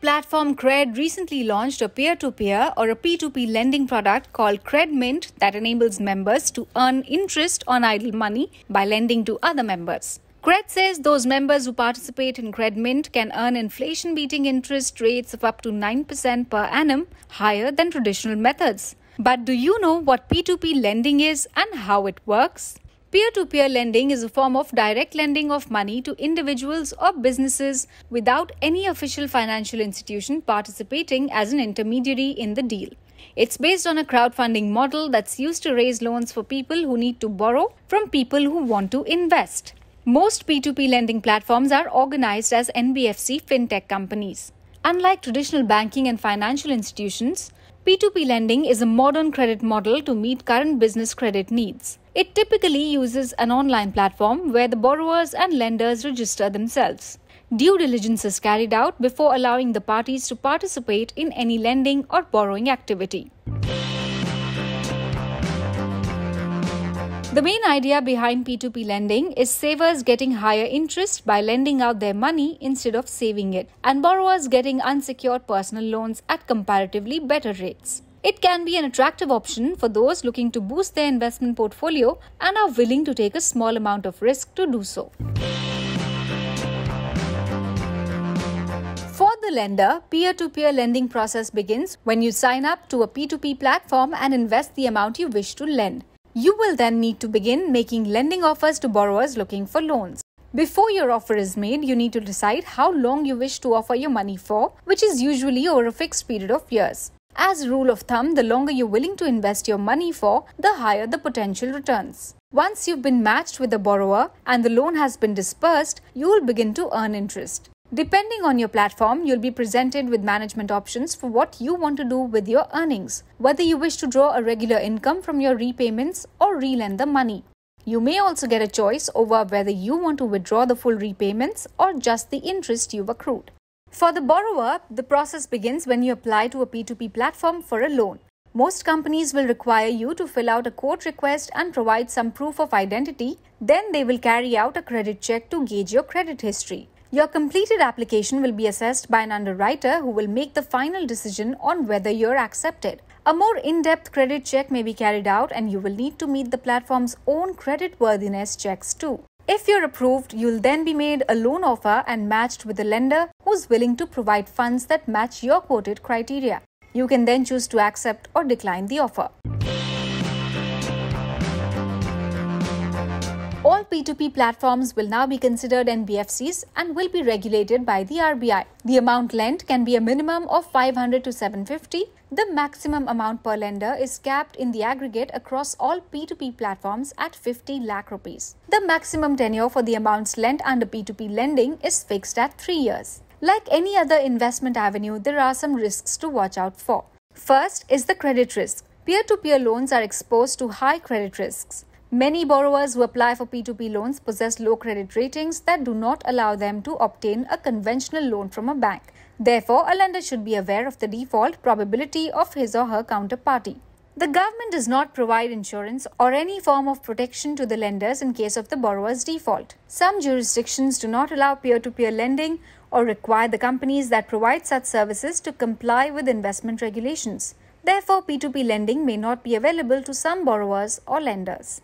platform Cred recently launched a peer-to-peer or a P2P lending product called CredMint that enables members to earn interest on idle money by lending to other members. Cred says those members who participate in CredMint can earn inflation-beating interest rates of up to 9% per annum, higher than traditional methods. But do you know what P2P lending is and how it works? Peer-to-peer lending is a form of direct lending of money to individuals or businesses without any official financial institution participating as an intermediary in the deal. It's based on a crowdfunding model that's used to raise loans for people who need to borrow from people who want to invest. Most P2P lending platforms are organized as NBFC fintech companies. Unlike traditional banking and financial institutions, P2P lending is a modern credit model to meet current business credit needs. It typically uses an online platform where the borrowers and lenders register themselves. Due diligence is carried out before allowing the parties to participate in any lending or borrowing activity. The main idea behind P2P lending is savers getting higher interest by lending out their money instead of saving it, and borrowers getting unsecured personal loans at comparatively better rates. It can be an attractive option for those looking to boost their investment portfolio and are willing to take a small amount of risk to do so. For the lender, peer-to-peer lending process begins when you sign up to a P2P platform and invest the amount you wish to lend. You will then need to begin making lending offers to borrowers looking for loans. Before your offer is made, you need to decide how long you wish to offer your money for, which is usually over a fixed period of years. As a rule of thumb, the longer you're willing to invest your money for, the higher the potential returns. Once you've been matched with a borrower and the loan has been dispersed, you will begin to earn interest. Depending on your platform, you'll be presented with management options for what you want to do with your earnings, whether you wish to draw a regular income from your repayments or relend the money. You may also get a choice over whether you want to withdraw the full repayments or just the interest you've accrued. For the borrower, the process begins when you apply to a P2P platform for a loan. Most companies will require you to fill out a quote request and provide some proof of identity. Then they will carry out a credit check to gauge your credit history. Your completed application will be assessed by an underwriter who will make the final decision on whether you're accepted. A more in-depth credit check may be carried out and you will need to meet the platform's own creditworthiness checks too. If you're approved, you'll then be made a loan offer and matched with a lender who's willing to provide funds that match your quoted criteria. You can then choose to accept or decline the offer. All P2P platforms will now be considered NBFCs and will be regulated by the RBI. The amount lent can be a minimum of 500 to 750. The maximum amount per lender is capped in the aggregate across all P2P platforms at 50 lakh rupees. The maximum tenure for the amounts lent under P2P lending is fixed at 3 years. Like any other investment avenue, there are some risks to watch out for. First is the credit risk. Peer-to-peer loans are exposed to high credit risks. Many borrowers who apply for P2P loans possess low credit ratings that do not allow them to obtain a conventional loan from a bank. Therefore, a lender should be aware of the default probability of his or her counterparty. The government does not provide insurance or any form of protection to the lenders in case of the borrower's default. Some jurisdictions do not allow peer-to-peer lending or require the companies that provide such services to comply with investment regulations. Therefore, P2P lending may not be available to some borrowers or lenders.